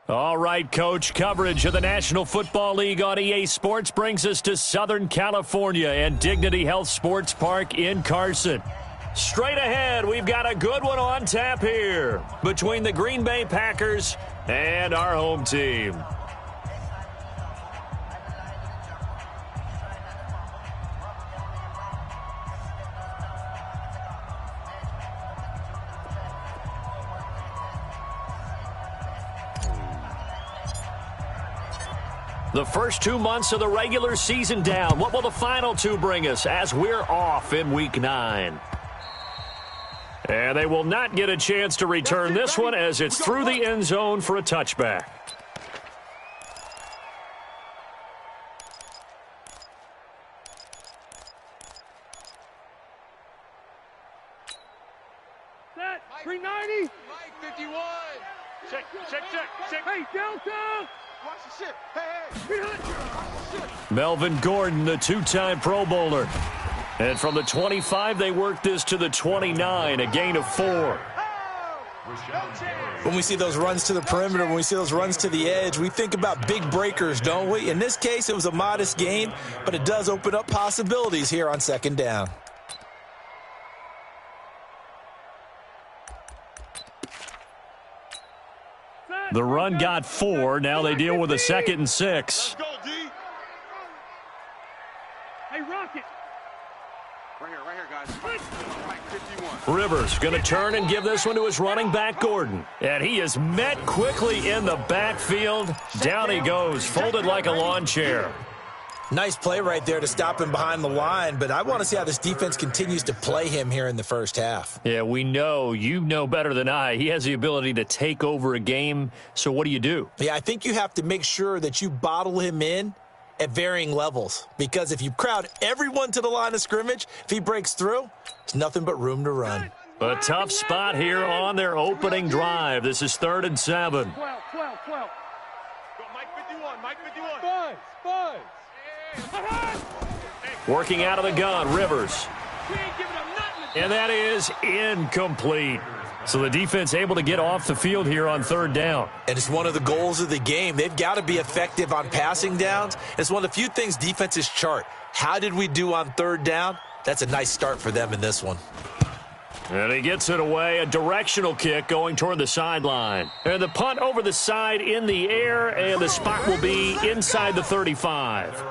All right, Coach, coverage of the National Football League on EA Sports brings us to Southern California and Dignity Health Sports Park in Carson. Straight ahead, we've got a good one on tap here between the Green Bay Packers and our home team. The first 2 months of the regular season down. What will the final two bring us as we're off in Week 9? And they will not get a chance to return this one as it's through the end zone for a touchback. Set, 390. Mike 51. Check. Hey, Delta. Watch the shit. Hey. Melvin Gordon, the two-time Pro Bowler. And from the 25, they work this to the 29, a gain of 4. When we see those runs to the perimeter, when we see those runs to the edge, we think about big breakers, don't we? In this case, it was a modest gain, but it does open up possibilities here on second down. The run got 4. Now they deal with a 2nd and 6. Let's go, D. Hey, Rocket. Right here, guys. Mike 51. Rivers going to turn and give this one to his running back, Gordon. And he is met quickly in the backfield. Down he goes, folded like a lawn chair. Nice play right there to stop him behind the line, but I want to see how this defense continues to play him here in the first half. Yeah, we know, you know better than I, he has the ability to take over a game. So what do? Yeah, I think you have to make sure that you bottle him in at varying levels, because if you crowd everyone to the line of scrimmage, if he breaks through, there's nothing but room to run. A tough spot here on their opening drive. This is 3rd and 7. 12. Go, Mike 51. Mike 51. Buzz. Working out of the gun, Rivers. And that is incomplete. So the defense able to get off the field here on 3rd down. And it's one of the goals of the game. They've got to be effective on passing downs. It's one of the few things defenses chart. How did we do on 3rd down? That's a nice start for them in this one. And he gets it away, a directional kick going toward the sideline. And the punt over the side in the air, and the spot will be inside the 35.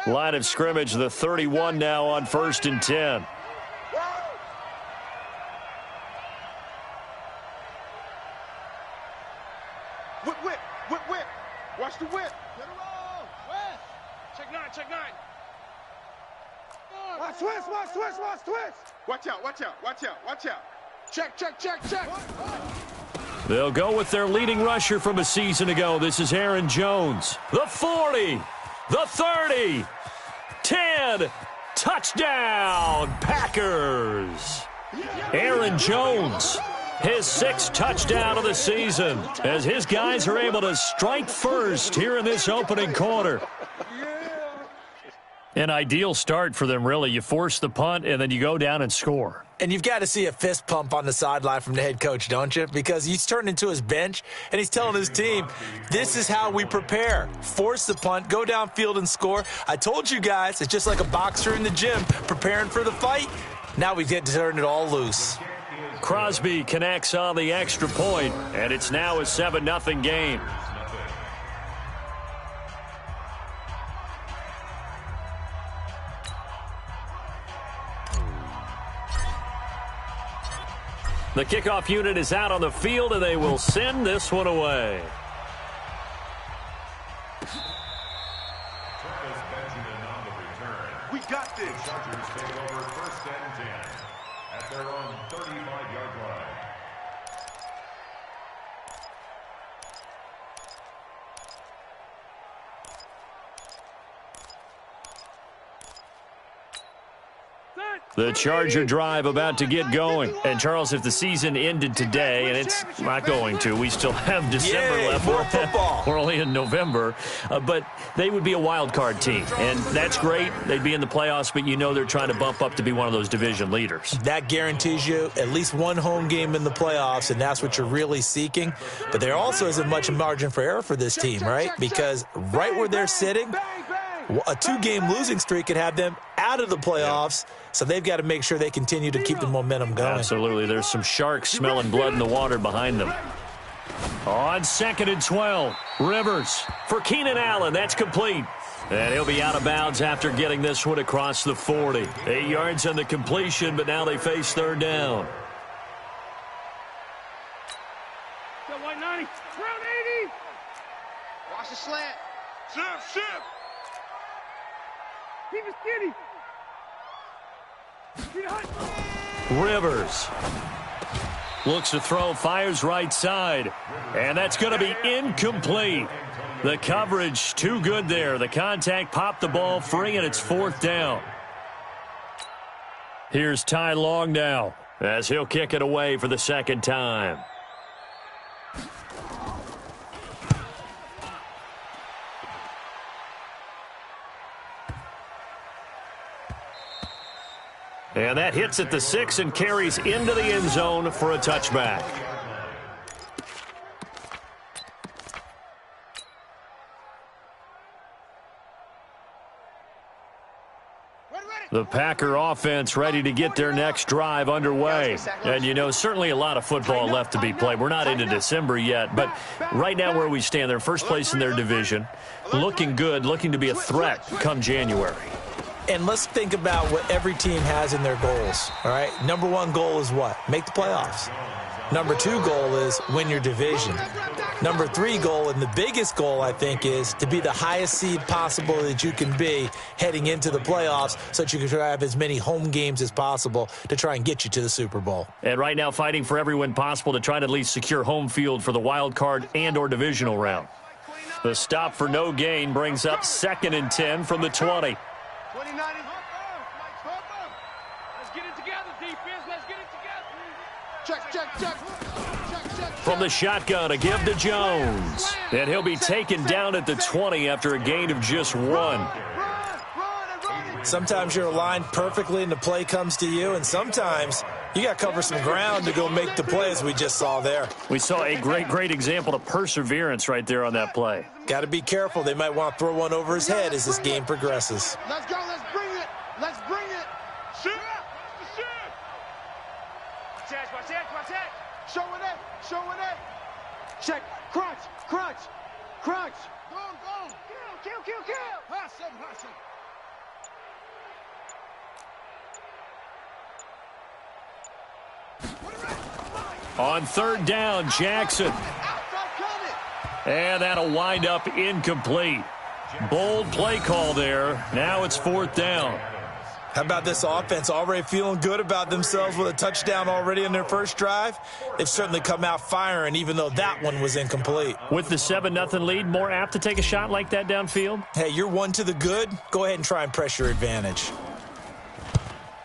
Line of scrimmage, the 31 now on 1st and 10. Whip. Watch the whip. Get it all. West. Check 9. Watch twist. Watch out. Check. They'll go with their leading rusher from a season ago. This is Aaron Jones. The 40. The 30. 10. Touchdown, Packers. Aaron Jones, his 6th touchdown of the season, as his guys are able to strike first here in this opening quarter. An ideal start for them, really. You force the punt, and then you go down and score. And you've got to see a fist pump on the sideline from the head coach, don't you? Because he's turned into his bench, and he's telling his team, this is how we prepare. Force the punt, go downfield and score. I told you guys, it's just like a boxer in the gym preparing for the fight. Now we get to turn it all loose. Crosby connects on the extra point, and it's now a 7-0 game. The kickoff unit is out on the field, and they will send this one away. We got this. Chargers take over 1st and 10 at their own 35-yard line. Set. The Charger drive about to get going. And, Charles, if the season ended today, and it's not going to, we still have December left. More football. We're only in November. But they would be a wild card team. And that's great. They'd be in the playoffs, but you know they're trying to bump up to be one of those division leaders. That guarantees you at least one home game in the playoffs, and that's what you're really seeking. But there also isn't much margin for error for this team, right? Because right where they're sitting, a two-game losing streak could have them out of the playoffs, so they've got to make sure they continue to keep the momentum going. Absolutely. There's some sharks smelling blood in the water behind them. On 2nd and 12, Rivers for Keenan Allen. That's complete. And he'll be out of bounds after getting this one across the 40. 8 yards on the completion, but now they face 3rd down. Go white 90. Round 80. Watch the slant. Shift. Keep it skinny. Rivers looks to throw, fires right side, and that's going to be incomplete. The coverage too good there. The contact popped the ball free, and it's 4th down. Here's Ty Long now as he'll kick it away for the 2nd time. And that hits at the 6 and carries into the end zone for a touchback. The Packer offense ready to get their next drive underway. And, you know, certainly a lot of football left to be played. We're not into December yet, but right now where we stand, they're first place in their division, looking good, looking to be a threat come January. And let's think about what every team has in their goals, all right? Number 1 goal is what? Make the playoffs. Number 2 goal is win your division. Number 3 goal, and the biggest goal, I think, is to be the highest seed possible that you can be heading into the playoffs so that you can have as many home games as possible to try and get you to the Super Bowl. And right now fighting for every win possible to try to at least secure home field for the wild card and or divisional round. The stop for no gain brings up 2nd and 10 from the 20. 20-90. Let's get it together, defense. Let's get it together. Check. From the shotgun, a give to Jones. And he'll be taken down at the 20 after a gain of just 1. Sometimes you're aligned perfectly and the play comes to you, and sometimes you got to cover some ground to go make the play, as we just saw there. We saw a great example of perseverance right there on that play. Got to be careful. They might want to throw one over his head as this game progresses. Let's go. Let's bring it. Shoot. Watch it. Showing it. Check. Crunch. Go. Kill. Hustle. On 3rd down, Jackson. And that'll wind up incomplete. Bold play call there. Now it's 4th down. How about this offense already feeling good about themselves with a touchdown already in their first drive? They've certainly come out firing, even though that one was incomplete. With the 7-0 lead, more apt to take a shot like that downfield? Hey, you're one to the good. Go ahead and try and press your advantage.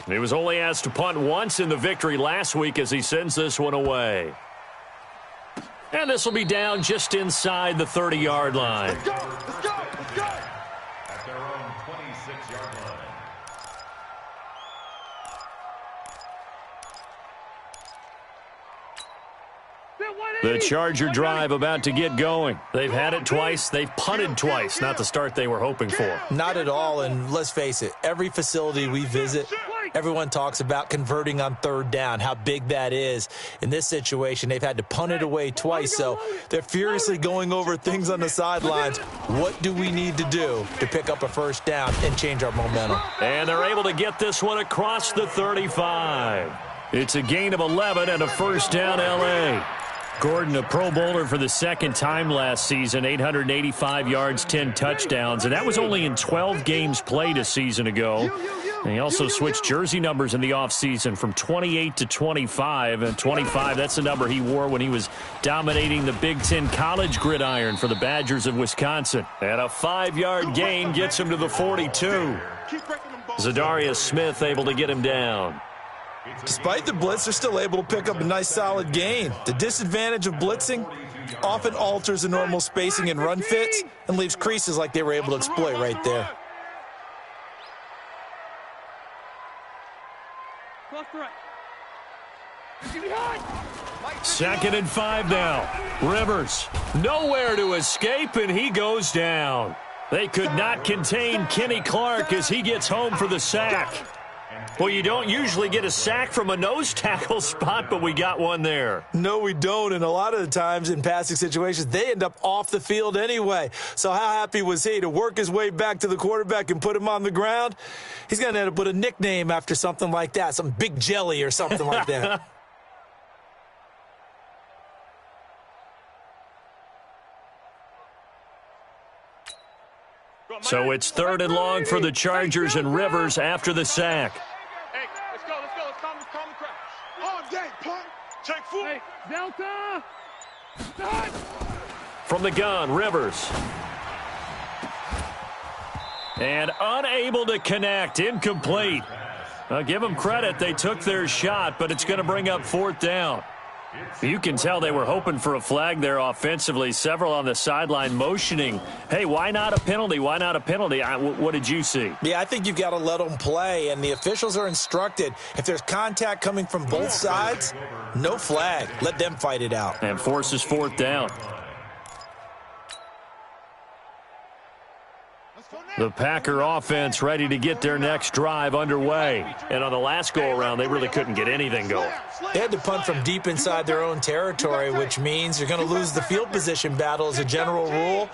He was only asked to punt once in the victory last week as he sends this one away. And this will be down just inside the 30-yard line. Let's go. At their own 26-yard line. The Charger drive about to get going. They've had it twice. They've punted twice. Not the start they were hoping for. Not at all, and let's face it, every facility we visit, everyone talks about converting on 3rd down, how big that is. In this situation, they've had to punt it away twice, so they're furiously going over things on the sidelines. What do we need to do to pick up a 1st down and change our momentum? And they're able to get this one across the 35. It's a gain of 11 and a 1st down, L.A. Gordon, a Pro Bowler for the 2nd time last season, 885 yards, 10 touchdowns, and that was only in 12 games played a season ago. And he also switched jersey numbers in the offseason from 28 to 25, and 25, that's the number he wore when he was dominating the Big Ten college gridiron for the Badgers of Wisconsin. And a 5-yard gain gets him to the 42. Keep breaking them Zadarius Smith able to get him down. Despite the blitz, they're still able to pick up a nice solid gain. The disadvantage of blitzing often alters the normal spacing and run fits and leaves creases like they were able to exploit right there. Second and 5 now. Rivers nowhere to escape, and he goes down. They could not contain Kenny Clark as he gets home for the sack. Well, you don't usually get a sack from a nose tackle spot, but we got one there. No, we don't, and a lot of the times in passing situations, they end up off the field anyway. So how happy was he to work his way back to the quarterback and put him on the ground? He's going to end up with a nickname after something like that, some Big Jelly or something like that. So it's 3rd and long for the Chargers and Rivers after the sack. Hey, let's go. Let's calm the crowd. On deck, punt. Check full. Hey, Delta. Start. From the gun, Rivers. And unable to connect, incomplete. Give them credit, they took their shot, but it's going to bring up 4th down. You can tell they were hoping for a flag there offensively. Several on the sideline motioning, hey, why not a penalty? Why not a penalty? What did you see? Yeah, I think you've got to let them play, and the officials are instructed. If there's contact coming from both sides, no flag. Let them fight it out. And forces 4th down. The Packer offense ready to get their next drive underway. And on the last go-around, they really couldn't get anything going. They had to punt from deep inside their own territory, which means you're going to lose the field position battle as a general rule.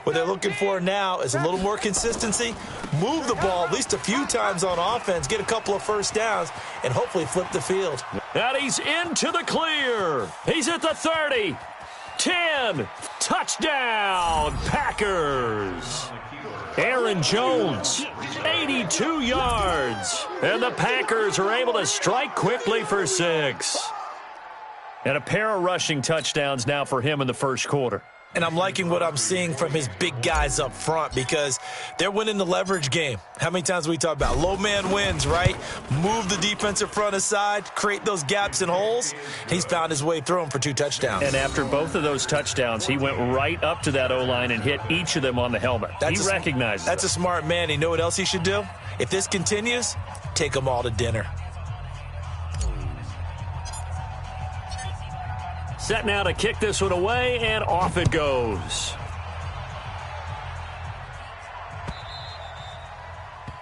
What they're looking for now is a little more consistency, move the ball at least a few times on offense, get a couple of first downs, and hopefully flip the field. And he's into the clear. He's at the 30. 10. Touchdown, Packers. Aaron Jones, 82 yards. And the Packers are able to strike quickly for 6. And a pair of rushing touchdowns now for him in the first quarter. And I'm liking what I'm seeing from his big guys up front because they're winning the leverage game. How many times we talk about low man wins, right? Move the defensive front aside, create those gaps and holes. He's found his way through them for 2 touchdowns. And after both of those touchdowns, he went right up to that O-line and hit each of them on the helmet. He recognizes That's them. a smart man. You know what else he should do? If this continues, take them all to dinner. Set now to kick this one away, and off it goes.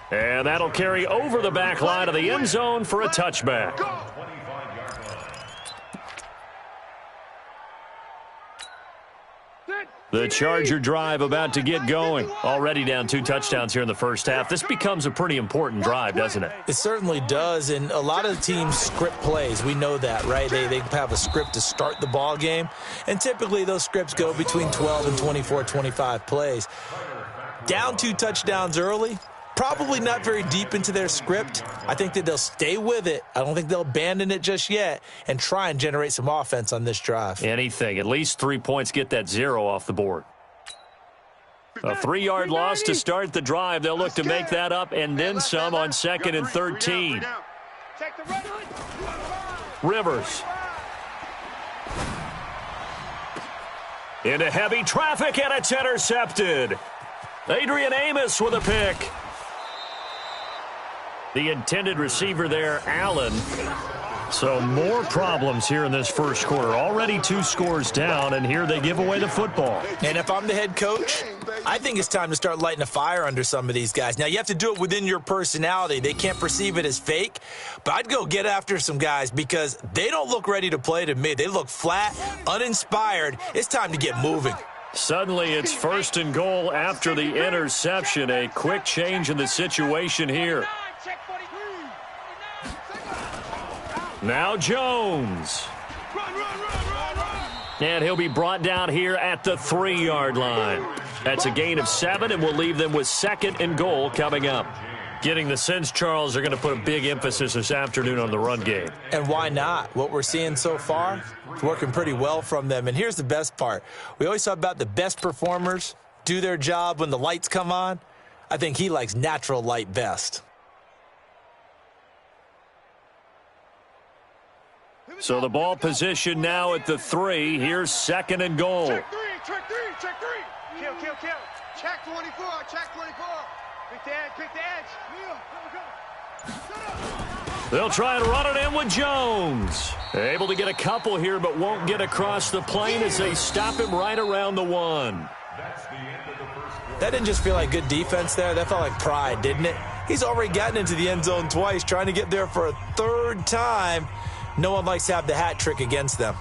And that'll carry over the back line of the end zone for a touchback. The Charger drive about to get going. Already down 2 touchdowns here in the first half. This becomes a pretty important drive, doesn't it? It certainly does, and a lot of teams script plays. We know that, right? They have a script to start the ball game, and typically those scripts go between 12 and 24, 25 plays. Down 2 touchdowns early, probably not very deep into their script. I think that they'll stay with it. I don't think they'll abandon it just yet and try and generate some offense on this drive. Anything. At least 3 points, get that 0 off the board. A 3-yard loss to start the drive. They'll look to make that up and then some on 2nd and 13. Rivers. Into heavy traffic, and it's intercepted. Adrian Amos with a pick. The intended receiver there, Allen. So more problems here in this first quarter. Already 2 scores down, and here they give away the football. And if I'm the head coach, I think it's time to start lighting a fire under some of these guys. Now, you have to do it within your personality. They can't perceive it as fake, but I'd go get after some guys because they don't look ready to play to me. They look flat, uninspired. It's time to get moving. Suddenly, it's 1st and goal after the interception. A quick change in the situation here. Now Jones. And he'll be brought down here at the 3-yard line. That's a gain of 7, and we'll leave them with 2nd and goal coming up. Getting the sense, Charles, are going to put a big emphasis this afternoon on the run game. And why not? What we're seeing so far, it's working pretty well from them. And here's the best part. We always talk about the best performers do their job when the lights come on. I think he likes natural light best. So the ball position now at the 3. Here's 2nd and goal. Check three. Kill. Check 24, check 24. Pick the edge. They'll try and run it in with Jones. Able to get a couple here, but won't get across the plane as they stop him right around the 1. That didn't just feel like good defense there. That felt like pride, didn't it? He's already gotten into the end zone twice, trying to get there for a 3rd time. No one likes to have the hat trick against them.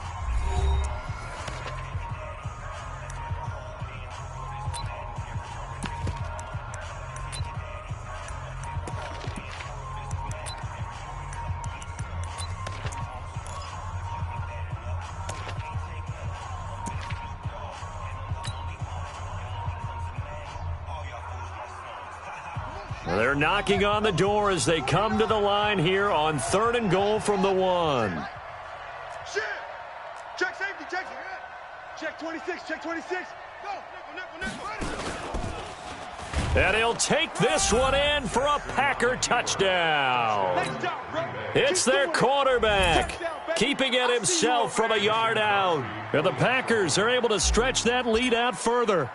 They're knocking on the door as they come to the line here on 3rd and goal from the 1. Shit. Check safety, check 26, check 26. Go, nickel. And he'll take this one in for a Packer touchdown. It's their quarterback, keeping it himself from a yard out. And the Packers are able to stretch that lead out further.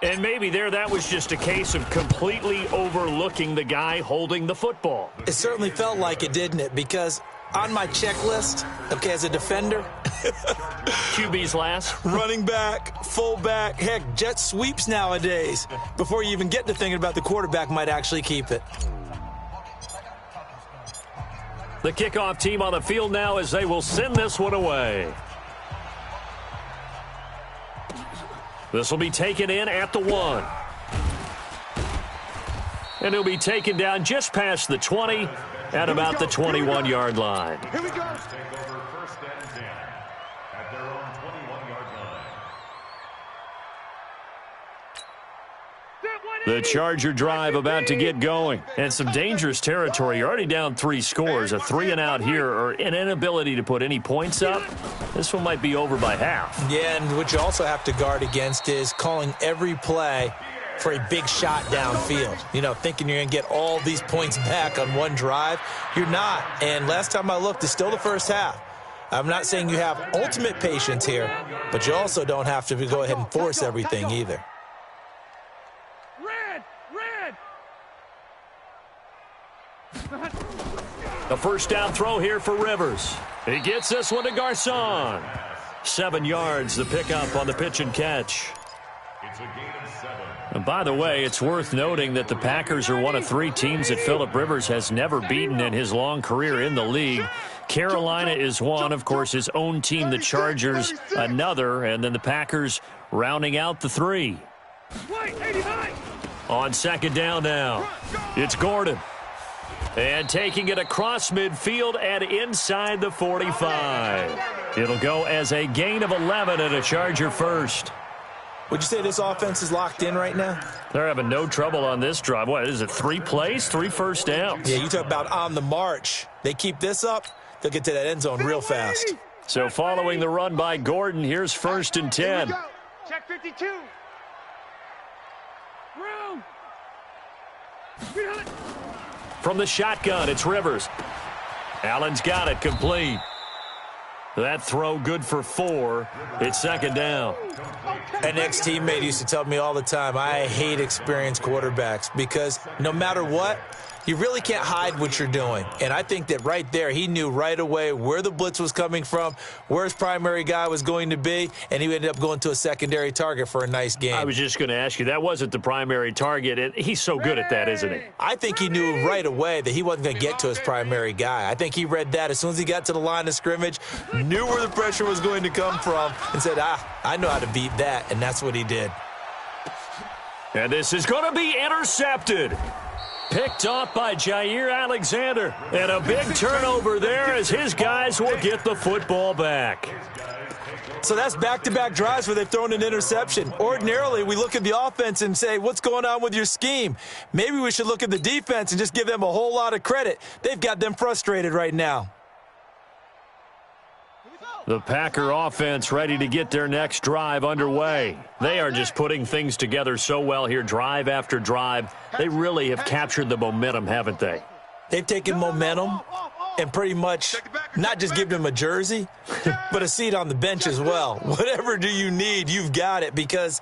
And maybe that was just a case of completely overlooking the guy holding the football. It certainly felt like it, didn't it? Because on my checklist, okay, as a defender, QB's last. running back, fullback, heck, jet sweeps nowadays. Before you even get to thinking about the quarterback might actually keep it. The kickoff team on the field now as they will send this one away. This will be taken in at the 1. And he'll be taken down just past the 20 at about the 21-yard line. Here we go. Take over 1st and 10 at their own 21-yard line. The Charger drive about to get going. And some dangerous territory. You're already down 3 scores. A 3 and out here, or an inability to put any points up. This one might be over by half. Yeah, and what you also have to guard against is calling every play for a big shot downfield. You know, thinking you're going to get all these points back on one drive. You're not. And last time I looked, it's still the first half. I'm not saying you have ultimate patience here, but you also don't have to go ahead and force everything either. A first down throw here for Rivers. He gets this one to Garcon. 7 yards, the pickup on the pitch and catch. It's a gain of 7. And by the way, it's worth noting that the Packers are one of 3 teams that Phillip Rivers has never beaten in his long career in the league. Carolina is one, of course, his own team, the Chargers, another, and then the Packers rounding out the 3. On 2nd down now, it's Gordon. And taking it across midfield and inside the 45. It'll go as a gain of 11 and a Charger first. Would you say this offense is locked in right now? They're having no trouble on this drive. What is it, 3 plays, 3 first downs? Yeah, you talk about on the march. They keep this up, they'll get to that end zone real fast. So following the run by Gordon, here's 1st and 10. Check 52. Room. From the shotgun, it's Rivers. Allen's got it, complete. That throw good for 4. It's 2nd down. An ex-teammate used to tell me all the time, I hate experienced quarterbacks because no matter what, you really can't hide what you're doing. And I think that right there, he knew right away where the blitz was coming from, where his primary guy was going to be, and he ended up going to a secondary target for a nice game. I was just going to ask you, that wasn't the primary target, and he's so good at that, isn't he? I think he knew right away that he wasn't going to get to his primary guy. I think he read that as soon as he got to the line of scrimmage, knew where the pressure was going to come from, and said, I know how to beat that, and that's what he did. And this is going to be intercepted. Picked off by Jair Alexander. And a big turnover there as his guys will get the football back. So that's back-to-back drives where they've thrown an interception. Ordinarily, we look at the offense and say, what's going on with your scheme? Maybe we should look at the defense and just give them a whole lot of credit. They've got them frustrated right now. The Packer offense ready to get their next drive underway. They are just putting things together so well here, drive after drive. They really have captured the momentum, haven't they? They've taken momentum and pretty much not just give him a jersey, but a seat on the bench as well. Whatever do you need, you've got it, because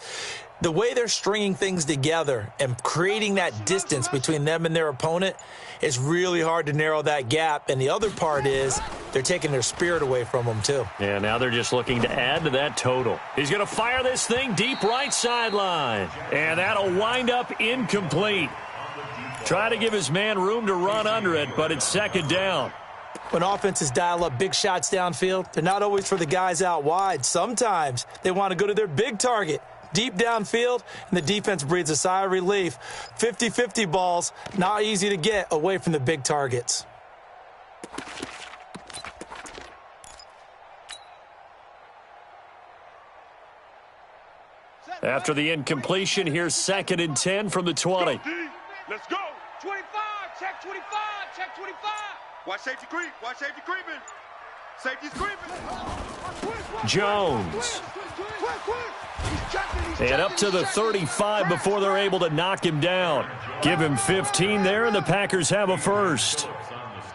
the way they're stringing things together and creating that distance between them and their opponent is really hard to narrow that gap. And the other part is they're taking their spirit away from them, too. Yeah, now they're just looking to add to that total. He's going to fire this thing deep right sideline. And that'll wind up incomplete. Try to give his man room to run under it, but it's second down. When offenses dial up big shots downfield, they're not always for the guys out wide. Sometimes they want to go to their big target deep downfield, and the defense breathes a sigh of relief. 50-50 balls, not easy to get away from the big targets. After the incompletion, here's 2nd and 10 from the 20. Let's go. 25, check 25, check 25. Watch safety creep. Watch safety creeping. Safety's creeping. Jones. And up to the 35 before they're able to knock him down. Give him 15 there, and the Packers have a first.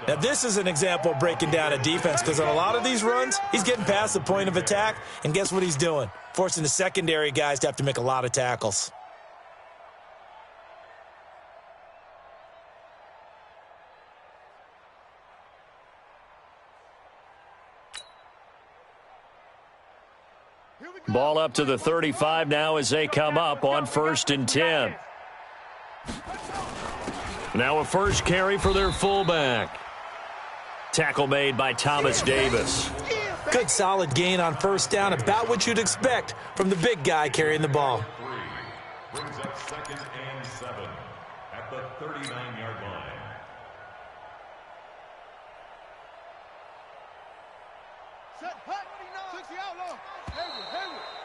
Now, this is an example of breaking down a defense, because on a lot of these runs, he's getting past the point of attack, and guess what he's doing? Forcing the secondary guys to have to make a lot of tackles. Ball up to the 35 now as they come up on 1st and 10. Now a first carry for their fullback. Tackle made by Thomas Davis. Good solid gain on first down, about what you'd expect from the big guy carrying the ball. Brings up 2nd and 7 at the 39-yard line.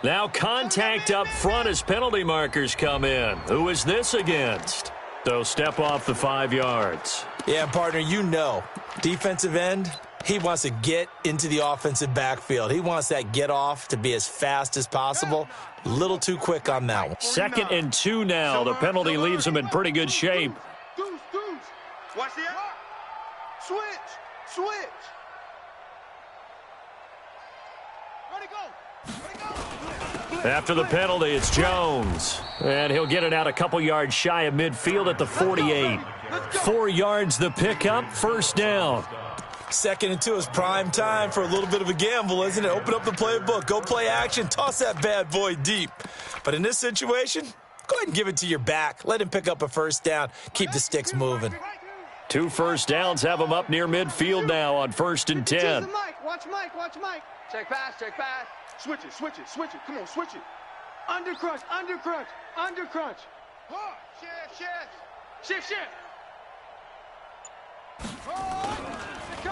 Now contact up front as penalty markers come in. Who is this against? So step off the 5 yards. Yeah, partner, you know, defensive end, he wants to get into the offensive backfield. He wants that get off to be as fast as possible. A little too quick on that one. 2nd and 2 now. The penalty leaves him in pretty good shape. Watch the switch. Ready, go. After the penalty, it's Jones. And he'll get it out a couple yards shy of midfield at the 48. 4 yards the pickup, first down. 2nd and 2 is prime time for a little bit of a gamble, isn't it? Open up the playbook, go play action, toss that bad boy deep. But in this situation, go ahead and give it to your back. Let him pick up a first down. Keep the sticks moving. 2 first downs have him up near midfield now on 1st and 10. Watch Mike. Check pass. Switch it. Come on, switch it. Under crunch. Shift.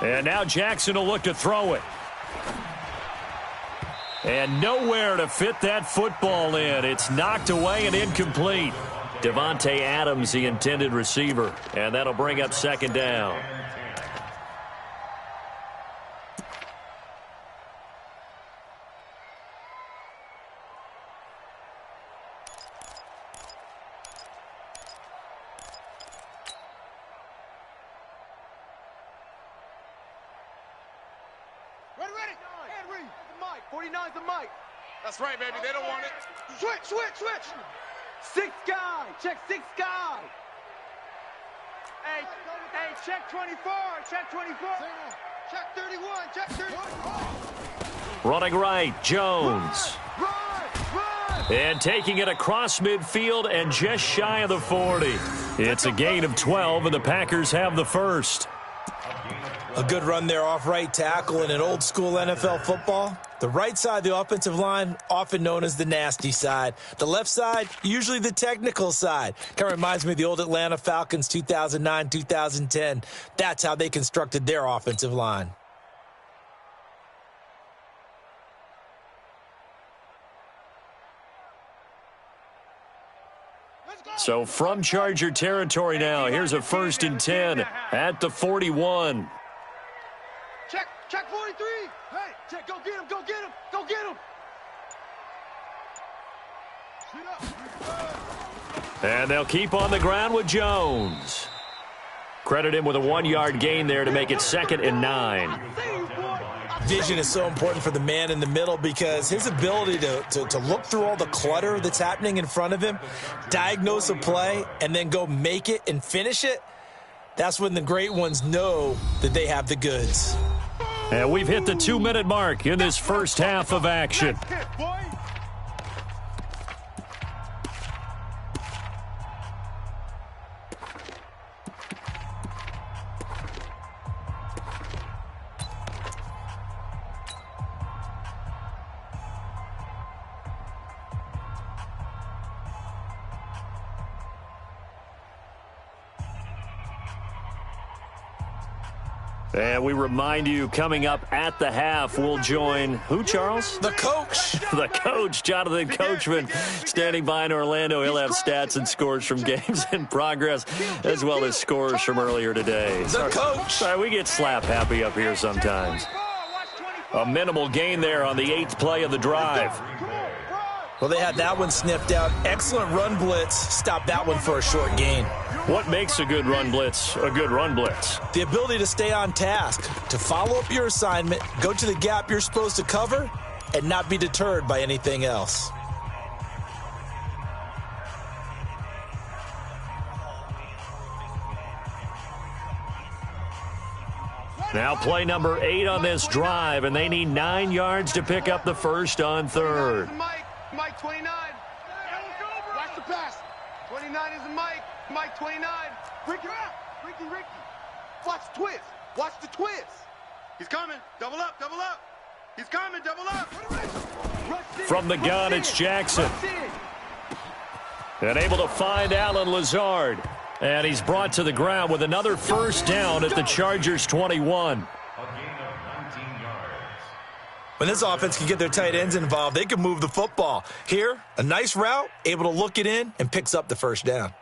And now Jackson will look to throw it. And nowhere to fit that football in. It's knocked away and incomplete. Devontae Adams, the intended receiver. And that'll bring up 2nd down. Ready. Henry. Mike. 49's the Mike. That's right, baby. They don't want it. Switch. 6 guy. Check 6 guy. Hey, check 24. Check 31. Running right, Jones. Run. And taking it across midfield and just shy of the 40. It's a gain of 12, and the Packers have the first. A good run there off right tackle in an old school NFL football. The right side of the offensive line, often known as the nasty side. The left side, usually the technical side. Kind of reminds me of the old Atlanta Falcons 2009, 2010. That's how they constructed their offensive line. So from Charger territory now, here's a 1st and 10 at the 41. Check 43. Hey, check, go get him. And they'll keep on the ground with Jones. Credit him with a 1-yard gain there to make it 2nd and 9. Vision is so important for the man in the middle because his ability to look through all the clutter that's happening in front of him, diagnose a play, and then go make it and finish it, that's when the great ones know that they have the goods. And we've hit the 2-minute mark in this first half of action. And we remind you, coming up at the half, we'll join who, Charles? The coach. The coach, Jonathan Coachman, standing by in Orlando. He'll have stats and scores from games in progress, as well as scores from earlier today. The coach. Sorry, we get slap happy up here sometimes. A minimal gain there on the 8th play of the drive. Well, they had that one sniffed out. Excellent run blitz. Stopped that one for a short gain. What makes a good run blitz a good run blitz? The ability to stay on task, to follow up your assignment, go to the gap you're supposed to cover, and not be deterred by anything else. Now play number 8 on this drive, and they need 9 yards to pick up the first on 3rd. Mike 29. Watch the pass. 29 is a Mike. Mike 29. Ricky. Watch the twist. Watch the twist. He's coming. Double up. He's coming. Double up. From the gun, it's Jackson. And able to find Alan Lazard. And he's brought to the ground with another first down at the Chargers 21. When this offense can get their tight ends involved, they can move the football. Here, a nice route, able to look it in, and picks up the first down.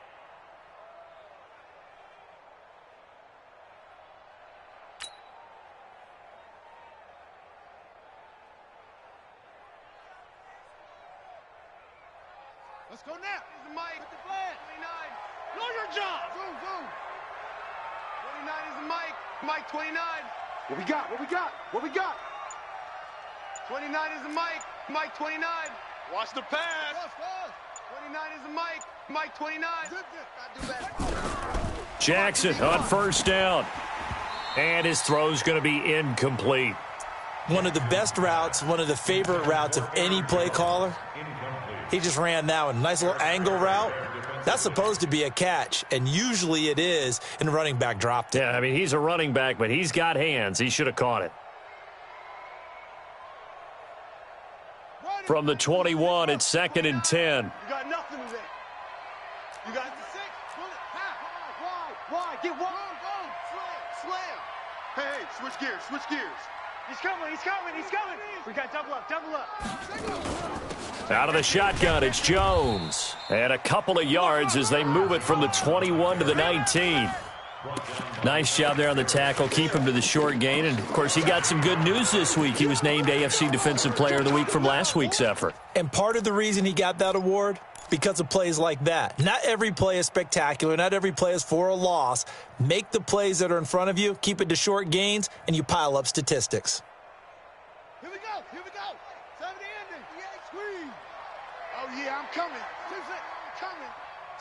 Let's go now. Here's the Mike. With the flag. 29. Know your job. Boom. 29 is the Mike. Mike 29. What we got? 29 is the Mike. Mike 29. Watch the pass. 29 is the Mike. Mike 29. Jackson on first down. And his throw's going to be incomplete. One of the best routes, one of the favorite routes of any play caller. He just ran that one. Nice little angle route. That's supposed to be a catch, and usually it is, and the running back dropped it. Yeah, I mean, he's a running back, but he's got hands. He should have caught it. From the 21, it's 2nd and 10. You got nothing today. You got the 6. Pull it. Wide. Get one. Slam. Hey, switch gears. He's coming. We got double up. Out of the shotgun, it's Jones. And a couple of yards as they move it from the 21 to the 19. Nice job there on the tackle. Keep him to the short gain. And, of course, he got some good news this week. He was named AFC Defensive Player of the Week from last week's effort. And part of the reason he got that award, because of plays like that. Not every play is spectacular. Not every play is for a loss. Make the plays that are in front of you, keep it to short gains, and you pile up statistics. Here we go. Time to end it. Squeeze. Oh, yeah, I'm coming.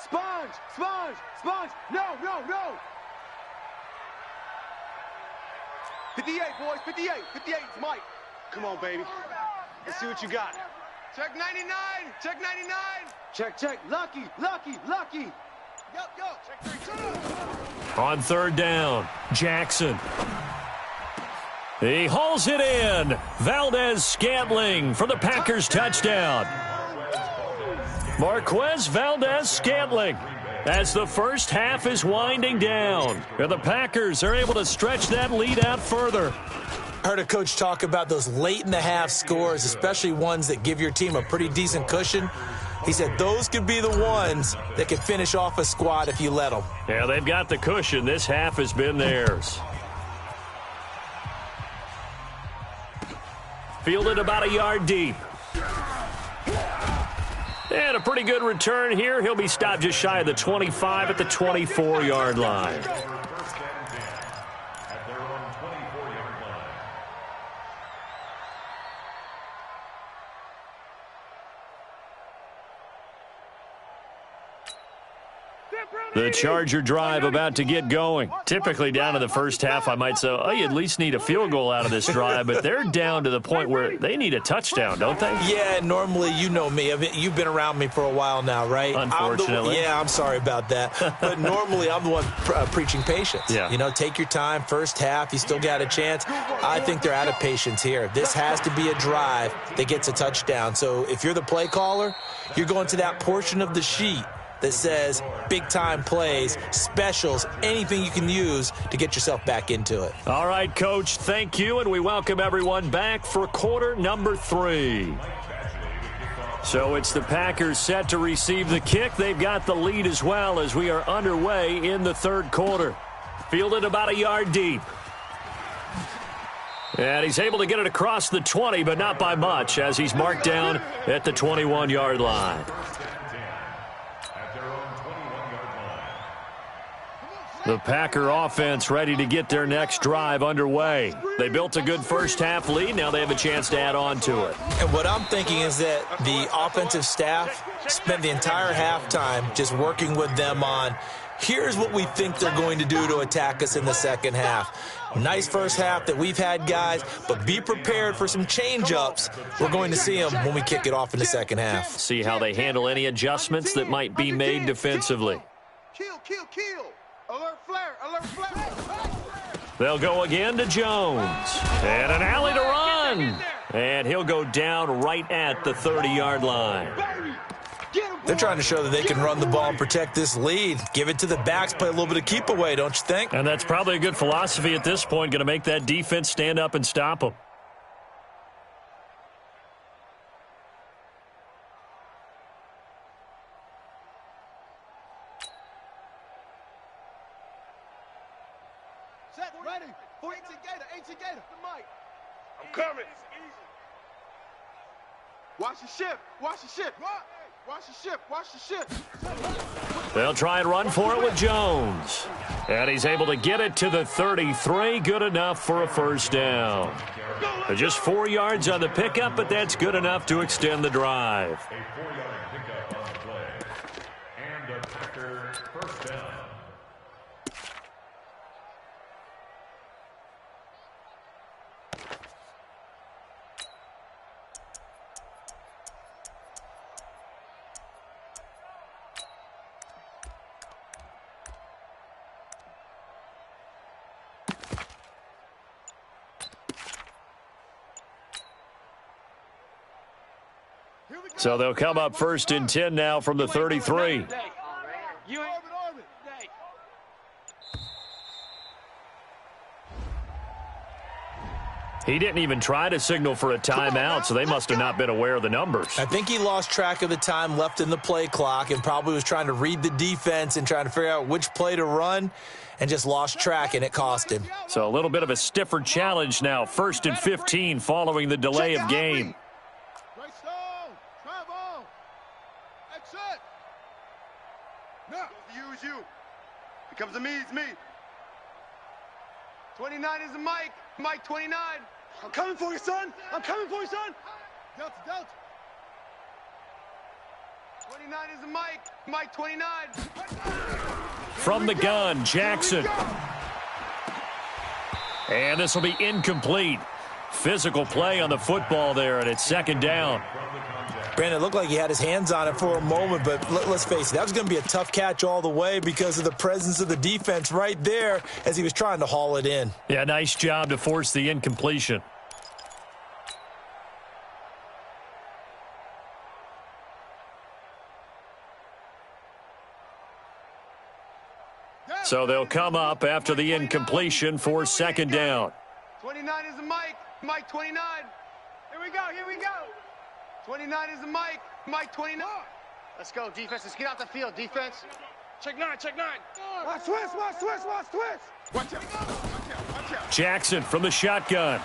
Sponge. No. 58, boys. 58 is Mike. Come on, baby. Let's see what you got. Check 99. Check. Lucky. Yo. Check 3. On 3rd down, Jackson. He hauls it in. Valdez-Scantling for the Packers touchdown. Marquez Valdez-Scantling as the first half is winding down. And the Packers are able to stretch that lead out further. I heard a coach talk about those late in the half scores, especially ones that give your team a pretty decent cushion. He said those could be the ones that can finish off a squad if you let them. Yeah, they've got the cushion. This half has been theirs. Fielded about a yard deep. And a pretty good return here. He'll be stopped just shy of the 25 at the 24-yard line. The Charger drive about to get going. Typically down in the first half, I might say, oh, you at least need a field goal out of this drive, but they're down to the point where they need a touchdown, don't they? Yeah, normally, you know me. You've been around me for a while now, right? Unfortunately. I'm sorry about that. But normally, I'm the one preaching patience. Yeah. You know, take your time. First half, you still got a chance. I think they're out of patience here. This has to be a drive that gets a touchdown. So if you're the play caller, you're going to that portion of the sheet that says big-time plays, specials, anything you can use to get yourself back into it. All right, Coach, thank you, and we welcome everyone back for quarter number 3. So it's the Packers set to receive the kick. They've got the lead as well as we are underway in the third quarter. Fielded about a yard deep. And he's able to get it across the 20, but not by much, as he's marked down at the 21-yard line. The Packer offense ready to get their next drive underway. They built a good first-half lead. Now they have a chance to add on to it. And what I'm thinking is that the offensive staff spent the entire halftime just working with them on, here's what we think they're going to do to attack us in the second half. Nice first half that we've had, guys, but be prepared for some change-ups. We're going to see them when we kick it off in the second half. See how they handle any adjustments that might be made defensively. Kill. Alert flare. They'll go again to Jones. And an alley to run. And he'll go down right at the 30-yard line. They're trying to show that they can run the ball and protect this lead. Give it to the backs, play a little bit of keep away, don't you think? And that's probably a good philosophy at this point, going to make that defense stand up and stop them. Set, ready. 18 Gator. The mic. I'm coming. Watch the ship. Watch the ship. They'll try and run for it with Jones. And he's able to get it to the 33. Good enough for a first down. Just 4 yards on the pickup, but that's good enough to extend the drive. A 4-yard pickup on the play. And a Packer first down. So they'll come up first and 10 now from the 33. He didn't even try to signal for a timeout, so they must have not been aware of the numbers. I think he lost track of the time left in the play clock and probably was trying to read the defense and trying to figure out which play to run and just lost track, and it cost him. So a little bit of a stiffer challenge now. 1st and 15 following the delay of game. Use you. It comes to me, it's me. 29 is the Mike. Mike 29. I'm coming for you, son. Delta. 29 is the Mike. Mike 29. From the gun, Jackson. And this will be incomplete. Physical play on the football there, and it's second down. Brandon, it looked like he had his hands on it for a moment, but let's face it, that was going to be a tough catch all the way because of the presence of the defense right there as he was trying to haul it in. Yeah, nice job to force the incompletion. So they'll come up after the incompletion for second down. 29 is the Mike. Mike 29. Here we go. 29 is the Mike. Mike 29. Let's go, defense. Let's get out the field, defense. Check nine. Watch twist. Watch out. Jackson from the shotgun.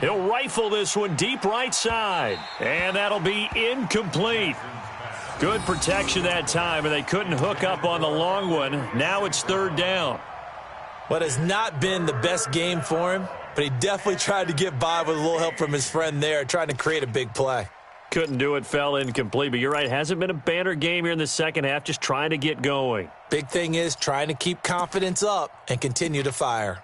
He'll rifle this one deep right side. And that'll be incomplete. Good protection that time, and they couldn't hook up on the long one. Now it's third down. What has not been the best game for him, but he definitely tried to get by with a little help from his friend there, trying to create a big play. Couldn't do it, fell incomplete. But you're right, hasn't been a banner game here in the second half, just trying to get going. Big thing is trying to keep confidence up and continue to fire.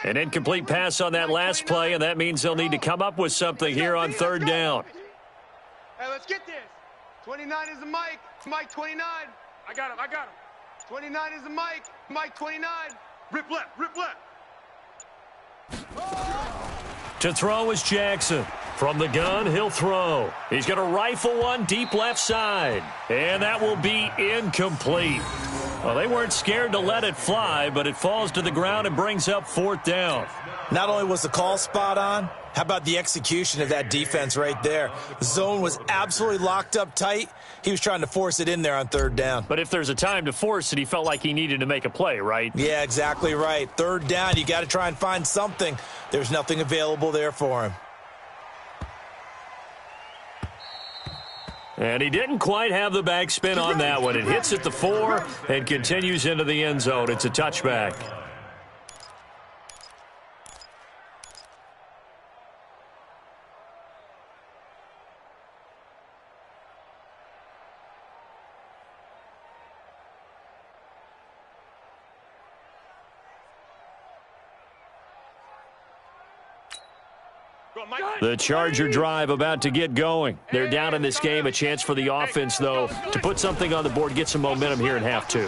An incomplete pass on that last play, and that means they'll need to come up with something here on third down. Hey, let's get this. 29 is the Mike. Mike 29. I got him. 29 is the Mike. Mike 29. Rip left. To throw is Jackson. From the gun, he'll throw. He's going to rifle one deep left side. And that will be incomplete. Well, they weren't scared to let it fly, but it falls to the ground and brings up fourth down. Not only was the call spot on, how about the execution of that defense right there? The zone was absolutely locked up tight. He was trying to force it in there on third down. But if there's a time to force it, he felt like he needed to make a play, right? Yeah, exactly right. Third down, you got to try and find something. There's nothing available there for him. And he didn't quite have the backspin on that one. It hits at the 4 and continues into the end zone. It's a touchback. The Charger drive about to get going. They're down in this game. A chance for the offense, though, to put something on the board, get some momentum here in half two.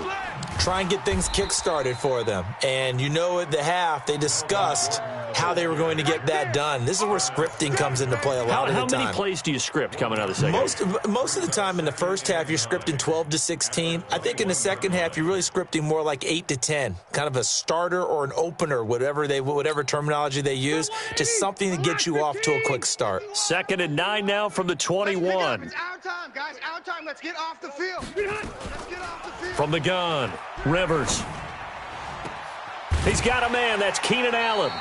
Try and get things kick-started for them. And you know at the half, they discussed how they were going to get that done. This is where scripting comes into play a lot of the time. How many plays do you script coming out of the second? Most of the time in the first half, you're scripting 12 to 16. I think in the second half, you're really scripting more like 8 to 10. Kind of a starter or an opener, whatever terminology they use. Just something to get you off to a quick start. 2nd and 9 now from the 21. It's our time, guys. Our time. Let's get off the field. Let's get off the field. From the gun, Rivers. He's got a man. That's Keenan Allen.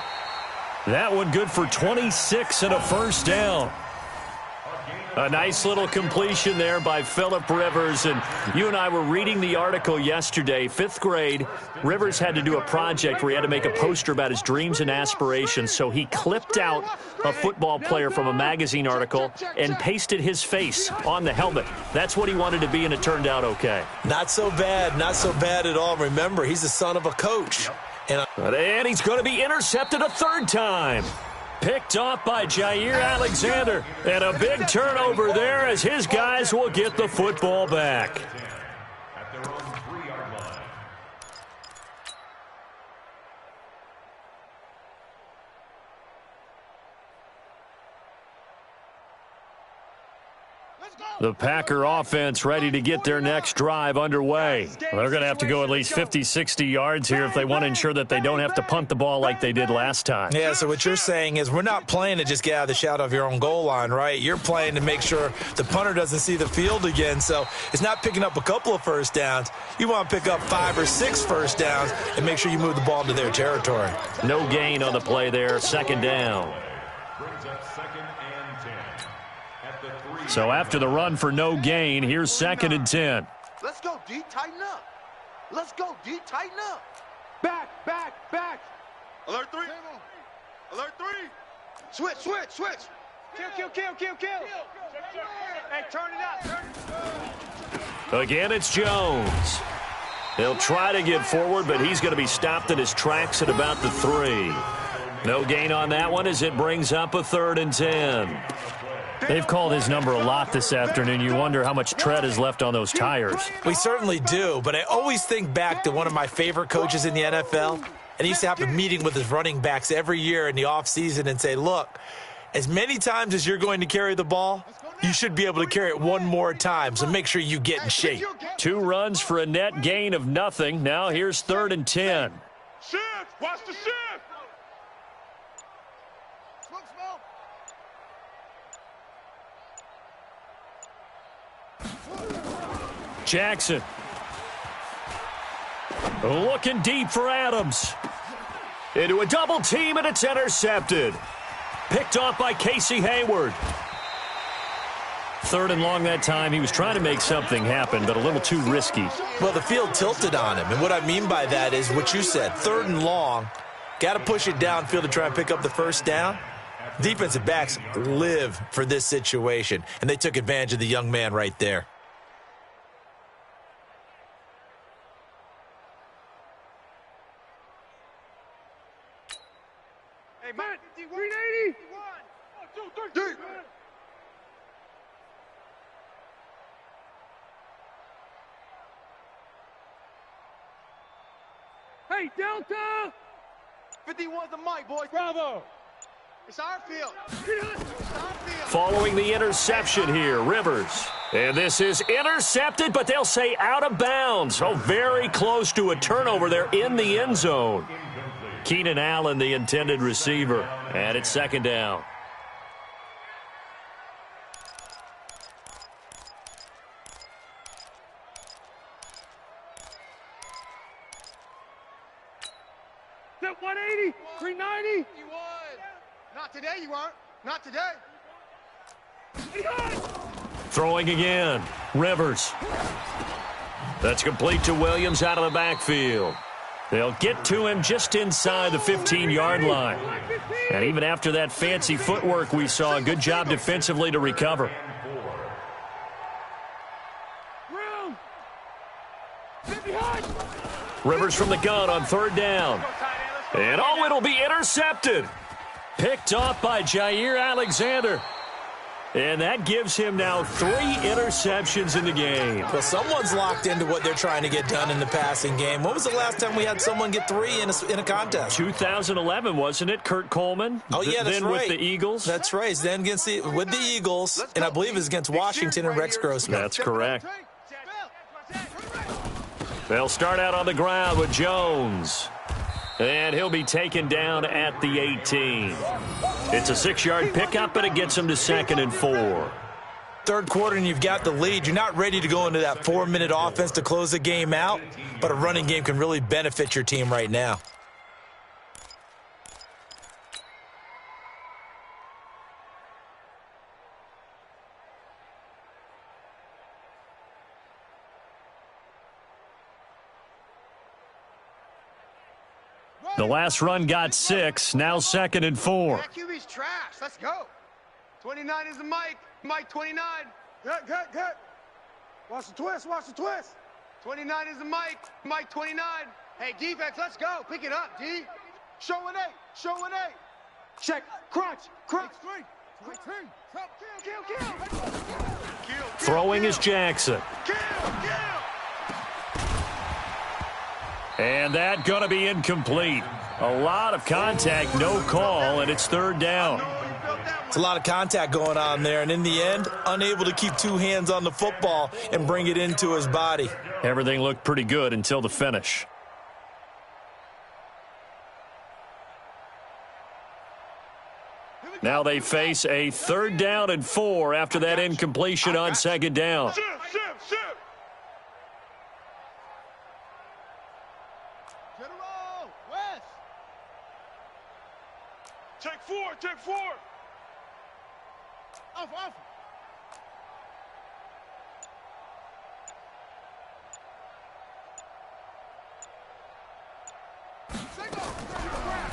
That one good for 26 and a first down. A nice little completion there by Phillip Rivers. And you and I were reading the article yesterday. 5th grade, Rivers had to do a project where he had to make a poster about his dreams and aspirations. So he clipped out a football player from a magazine article and pasted his face on the helmet. That's what he wanted to be, and it turned out okay. Not so bad. Not so bad at all. Remember, he's the son of a coach. And he's going to be intercepted a third time. Picked off by Jair Alexander. And a big turnover there as his guys will get the football back. At their own 3-yard line. The Packer offense ready to get their next drive underway. They're going to have to go at least 50, 60 yards here if they want to ensure that they don't have to punt the ball like they did last time. Yeah, so what you're saying is we're not playing to just get out of the shadow of your own goal line, right? You're playing to make sure the punter doesn't see the field again. So it's not picking up a couple of first downs. You want to pick up 5 or 6 first downs and make sure you move the ball into their territory. No gain on the play there. 2nd down. Brings up 2nd and 10. At the 3. So after the run for no gain, here's 2nd and 10. Let's go, D. Tighten up. Let's go, D. Tighten up. Back. Alert 3. Alert 3. Switch. Kill. Hey, turn it up. Again, it's Jones. He'll try to get forward, but he's going to be stopped in his tracks at about the 3. No gain on that one as it brings up a 3rd and 10. They've called his number a lot this afternoon. You wonder how much tread is left on those tires. We certainly do, but I always think back to one of my favorite coaches in the NFL, and he used to have a meeting with his running backs every year in the offseason and say, look, as many times as you're going to carry the ball, you should be able to carry it one more time, so make sure you get in shape. 2 runs for a net gain of nothing. Now here's 3rd and 10. Shift. Watch the shift. Jackson. Looking deep for Adams. Into a double team, and it's intercepted. Picked off by Casey Hayward. 3rd and long that time. He was trying to make something happen, but a little too risky. Well, the field tilted on him, and what I mean by that is what you said, 3rd and long. Got to push it downfield to try and pick up the first down. Defensive backs live for this situation, and they took advantage of the young man right there. Hey, man, 380. 1, 2, 3. Hey, Delta! 51's the mic, boys. Bravo! It's our field. It's our field. Following the interception here, Rivers. And this is intercepted, but they'll say out of bounds. Oh, very close to a turnover there in the end zone. Keenan Allen, the intended receiver. And it's second down. That 180, 390. You won. Not today, you weren't. Not today. Throwing again. Rivers. That's complete to Williams out of the backfield. They'll get to him just inside the 15-yard line. And even after that fancy footwork we saw, a good job defensively to recover. Rivers from the gun on third down. And oh, it'll be intercepted. Picked off by Jair Alexander. And that gives him now 3 interceptions in the game. Well, someone's locked into what they're trying to get done in the passing game. When was the last time we had someone get 3 in a contest? 2011, wasn't it, Kurt Coleman? Oh, yeah, that's then right. with the Eagles? That's right. Then with the Eagles, and I believe it was against Washington and Rex Grossman. That's correct. They'll start out on the ground with Jones. And he'll be taken down at the 18. It's a 6-yard pickup, and it gets him to 2nd and 4. Third quarter, and you've got the lead. You're not ready to go into that 4-minute offense to close the game out, but a running game can really benefit your team right now. The last run got 6, now 2nd and 4. That QB's trash. Let's go. 29 is the mic. Mike 29. Good. Watch the twist, watch the twist. 29 is the mic. Mike 29. Hey, defense, let's go. Pick it up, D. Show an 8. Show an 8. Check, crunch. Kill. Throwing is Jackson. Kill. And that going to be incomplete. A lot of contact, no call, and it's third down. It's a lot of contact going on there, and in the end, unable to keep 2 hands on the football and bring it into his body. Everything looked pretty good until the finish. Now they face a 3rd down and 4 after that incompletion on 2nd down. Shift. General, West. Take 4. Off.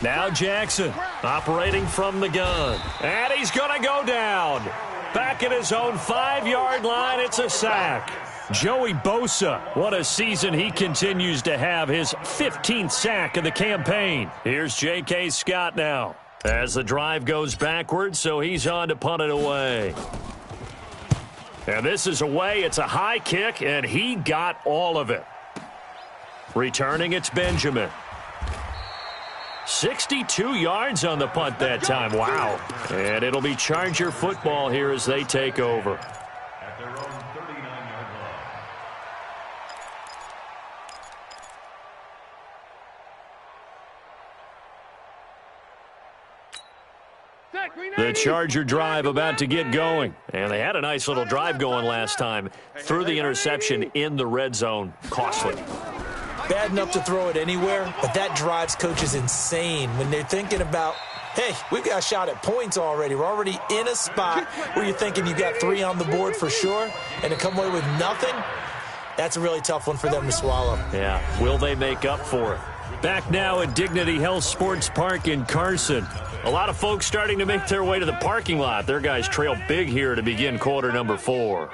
Now Jackson operating from the gun. And he's going to go down. Back at his own 5-yard line, it's a sack. Joey Bosa, what a season he continues to have, his 15th sack of the campaign. Here's J.K. Scott now as the drive goes backwards, so he's on to punt it away. And this is away. It's a high kick, and he got all of it. Returning, it's Benjamin. 62 yards on the punt that time. Wow. And it'll be Charger football here as they take over. At their own 39-yard line. The Charger drive about to get going. And they had a nice little drive going last time. Threw the interception in the red zone. Costly. Bad enough to throw it anywhere, but that drives coaches insane when they're thinking about, hey, we've got a shot at points already. We're already in a spot where you're thinking you got 3 on the board for sure, and to come away with nothing, that's a really tough one for them to swallow. Yeah. Will they make up for it? Back now at Dignity Health Sports Park in Carson. A lot of folks starting to make their way to the parking lot. Their guys trail big here to begin quarter number 4.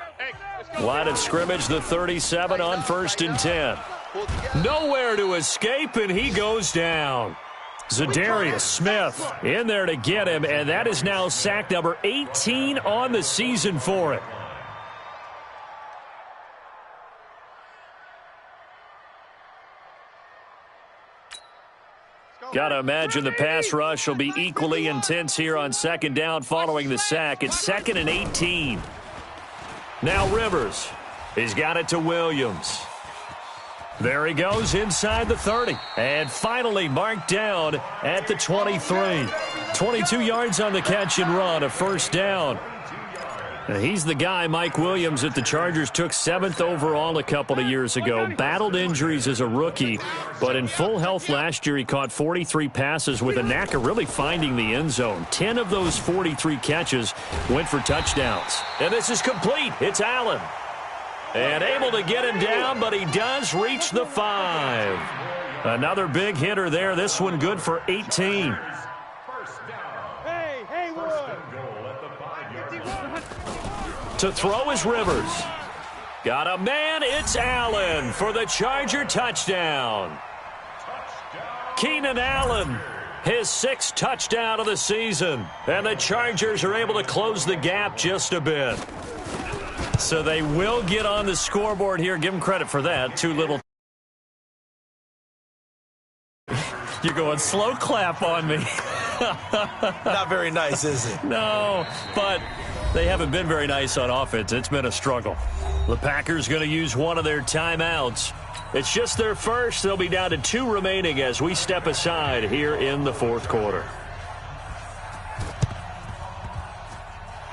Line of scrimmage, the 37 on 1st and 10. Nowhere to escape, and he goes down. Zadarius Smith in there to get him, and that is now sack number 18 on the season for it. Got to imagine the pass rush will be equally intense here on 2nd down following the sack. It's 2nd and 18. Now Rivers. He's got it to Williams. There he goes inside the 30. And finally marked down at the 23. 22 yards on the catch and run, a 1st down. He's the guy, Mike Williams, that the Chargers took 7th overall a couple of years ago. Battled injuries as a rookie, but in full health last year, he caught 43 passes with a knack of really finding the end zone. 10 of those 43 catches went for touchdowns. And this is complete. It's Allen. And able to get him down, but he does reach the 5. Another big hitter there. This one good for 18. To throw is Rivers. Got a man, it's Allen for the Charger touchdown. Keenan Allen, his 6th touchdown of the season. And the Chargers are able to close the gap just a bit. So they will get on the scoreboard here. Give them credit for that. Too little. You're going slow clap on me. Not very nice, is it? No, but they haven't been very nice on offense. It's been a struggle. The Packers going to use one of their timeouts. It's just their first. They'll be down to 2 remaining as we step aside here in the 4th quarter.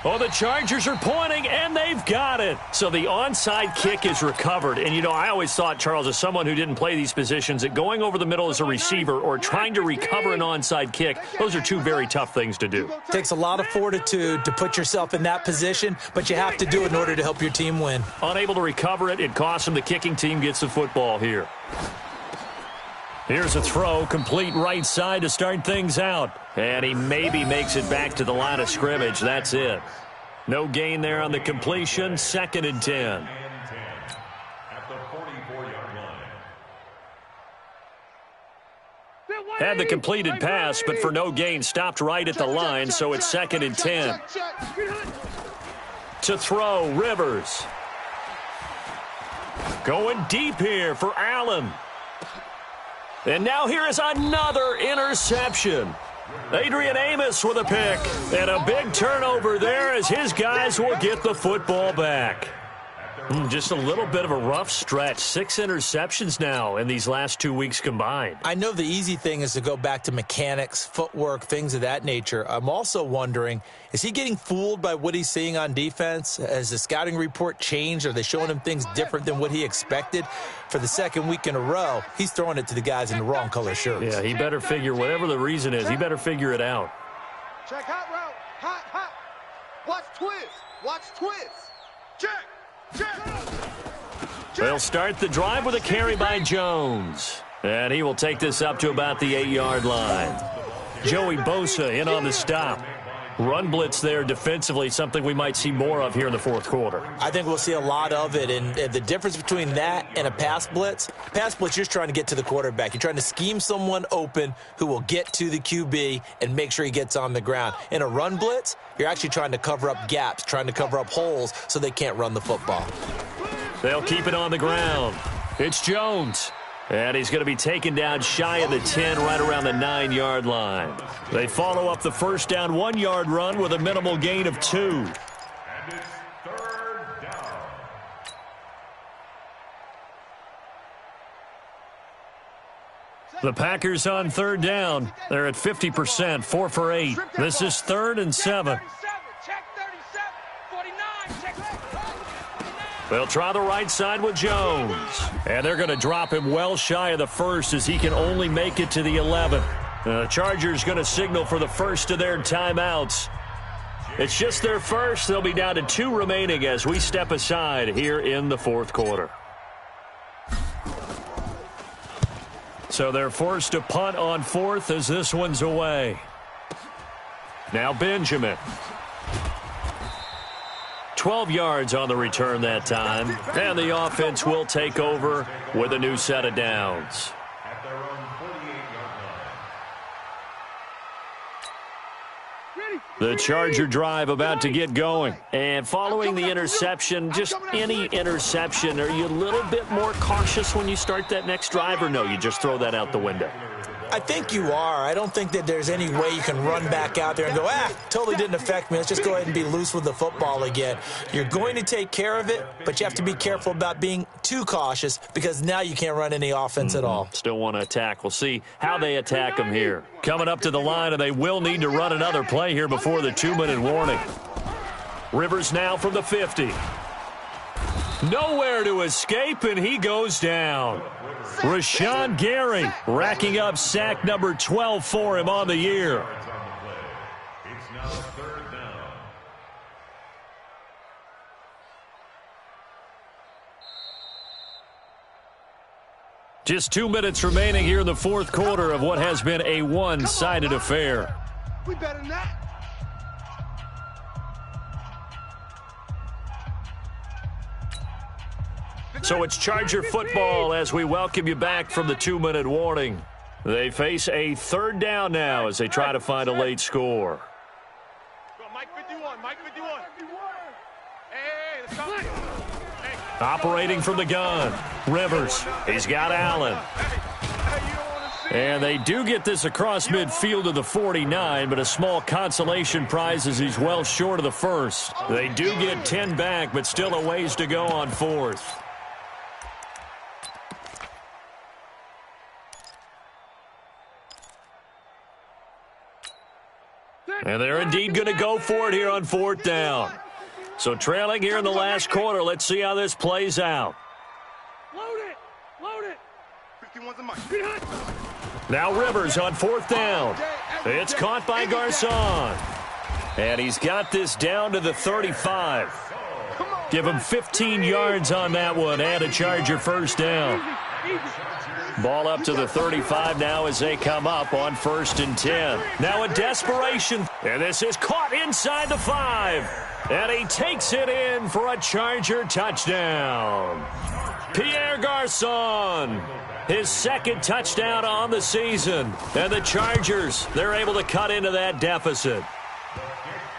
Oh, the Chargers are pointing, and they've got it. So the onside kick is recovered. And, you know, I always thought, Charles, as someone who didn't play these positions, that going over the middle as a receiver or trying to recover an onside kick, those are 2 very tough things to do. Takes a lot of fortitude to put yourself in that position, but you have to do it in order to help your team win. Unable to recover it, it costs them. The kicking team gets the football here. Here's a throw, complete right side to start things out. And he maybe makes it back to the line of scrimmage. That's it. No gain there on the completion. 2nd and 10. At the 44-yard line. Had the completed pass, but for no gain, stopped right at the line, so it's 2nd and 10. To throw, Rivers. Going deep here for Allen. And now here is another interception. Adrian Amos with a pick. And a big turnover there as his guys will get the football back. Just a little bit of a rough stretch. 6 interceptions now in these last 2 weeks combined. I know the easy thing is to go back to mechanics, footwork, things of that nature. I'm also wondering, is he getting fooled by what he's seeing on defense? Has the scouting report changed? Are they showing him things different than what he expected? For the 2nd week in a row, he's throwing it to the guys in the wrong color shirts. Yeah, he better figure, whatever the reason is, he better figure it out. Check hot route. Hot, hot. Watch twist. Watch twist. Check. They'll start the drive with a carry by Jones. And he will take this up to about the 8-yard line. Joey Bosa in on the stop. Run blitz there defensively, something we might see more of here in the 4th quarter. I think we'll see a lot of it, and the difference between that and a pass blitz, you're just trying to get to the quarterback. You're trying to scheme someone open who will get to the QB and make sure he gets on the ground. In a run blitz, you're actually trying to cover up gaps, trying to cover up holes so they can't run the football. They'll keep it on the ground. It's Jones. And he's going to be taken down shy of the 10, right around the 9-yard line. They follow up the 1st down 1-yard run with a minimal gain of 2. And it's 3rd down. The Packers on 3rd down. They're at 50%, 4 for 8. This is 3rd and 7. Check 37, 49, check 49. They'll try the right side with Jones. And they're going to drop him well shy of the 1st as he can only make it to the 11. The Chargers going to signal for the first of their timeouts. It's just their first. They'll be down to 2 remaining as we step aside here in the 4th quarter. So they're forced to punt on fourth as this one's away. Now Benjamin. 12 yards on the return that time. And the offense will take over with a new set of downs. At their own 48-yard line. The Charger drive about to get going. And following the interception, just any interception, are you a little bit more cautious when you start that next drive, or no, you just throw that out the window? I think you are. I don't think that there's any way you can run back out there and go, totally didn't affect me. Let's just go ahead and be loose with the football again. You're going to take care of it, but you have to be careful about being too cautious because now you can't run any offense at all. Still want to attack. We'll see how they attack them here. Coming up to the line, and they will need to run another play here before the 2-minute warning. Rivers now from the 50. Nowhere to escape, and he goes down. Rashawn Gary racking up sack number 12 for him on the year. It's now 3rd down. Just 2 minutes remaining here in the fourth quarter of what has been a one-sided affair. We better than that. So it's Charger football as we welcome you back from the 2-minute warning. They face a 3rd down now as they try to find a late score. Go, Mike 51, Mike 51. Hey, let's go. Hey. Operating from the gun, Rivers. He's got Allen. And they do get this across midfield to the 49, but a small consolation prize as he's well short of the first. They do get 10 back, but still a ways to go on 4th. And they're indeed going to go for it here on 4th down. So trailing here in the last quarter. Let's see how this plays out. Load it. Load it. 51's a mic. Now Rivers on 4th down. It's caught by Garcon. And he's got this down to the 35. Give him 15 yards on that one and a Charger first down. Ball up to the 35 now as they come up on 1st and 10. Now a desperation. And this is caught inside the 5. And he takes it in for a Charger touchdown. Pierre Garcon, his 2nd touchdown on the season. And the Chargers, they're able to cut into that deficit.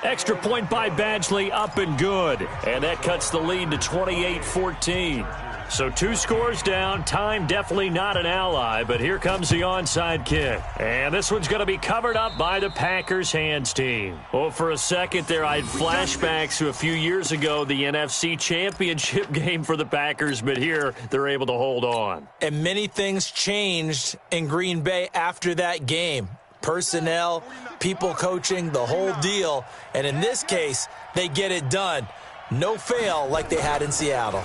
Extra point by Badgley, up and good. And that cuts the lead to 28-14. So 2 scores down. Time definitely not an ally, but here comes the onside kick. And this one's going to be covered up by the Packers hands team. Oh, for a second there, I had flashbacks to a few years ago, the NFC Championship game for the Packers, but here they're able to hold on. And many things changed in Green Bay after that game. Personnel, people coaching, the whole deal. And in this case, they get it done. No fail like they had in Seattle.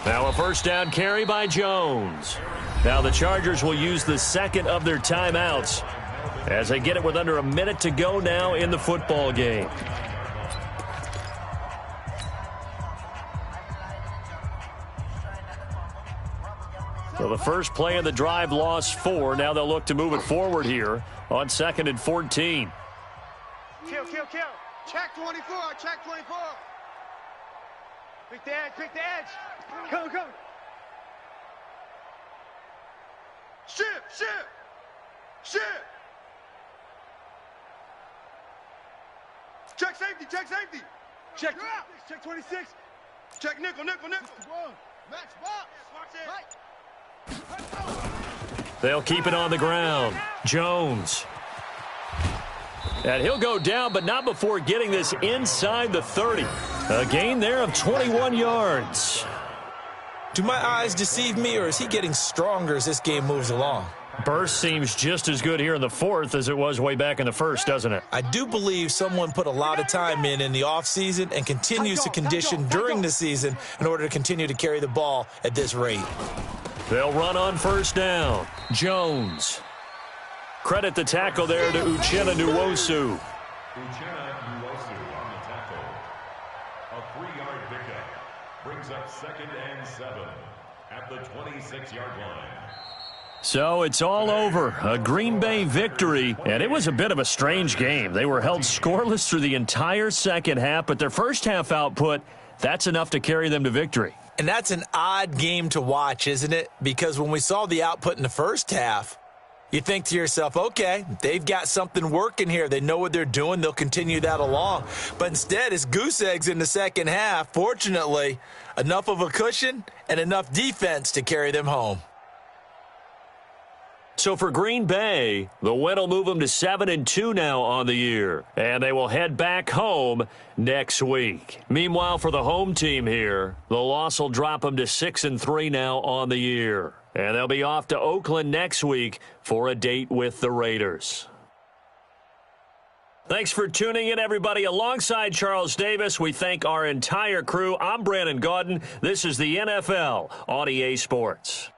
Now a first down carry by Jones. Now the Chargers will use the 2nd of their timeouts as they get it with under a minute to go now in the football game. So the first play of the drive lost 4. Now they'll look to move it forward here on 2nd and 14. Kill. Check 24, check 24. Pick the edge. Come. Shift. Check safety. Check 26. Check nickel. Max box. They'll keep it on the ground. Jones. And he'll go down, but not before getting this inside the 30. A gain there of 21 yards. Do my eyes deceive me, or is he getting stronger as this game moves along? Burst seems just as good here in the 4th as it was way back in the 1st, doesn't it? I do believe someone put a lot of time in the offseason and continues to condition during the season in order to continue to carry the ball at this rate. They'll run on 1st down. Jones. Credit the tackle there to Uchenna Nwosu. Uchenna Nwosu on the tackle. A 3-yard pickup brings up 2nd and 7 at the 26-yard line. So it's all over. A Green Bay victory, and it was a bit of a strange game. They were held scoreless through the entire second half, but their first half output, that's enough to carry them to victory. And that's an odd game to watch, isn't it? Because when we saw the output in the first half, you think to yourself, okay, they've got something working here. They know what they're doing. They'll continue that along. But instead, it's goose eggs in the second half. Fortunately, enough of a cushion and enough defense to carry them home. So for Green Bay, the win will move them to 7-2 now on the year, and they will head back home next week. Meanwhile, for the home team here, the loss will drop them to 6-3 now on the year, and they'll be off to Oakland next week for a date with the Raiders. Thanks for tuning in, everybody. Alongside Charles Davis, we thank our entire crew. I'm Brandon Gaudin. This is the NFL on EA Sports.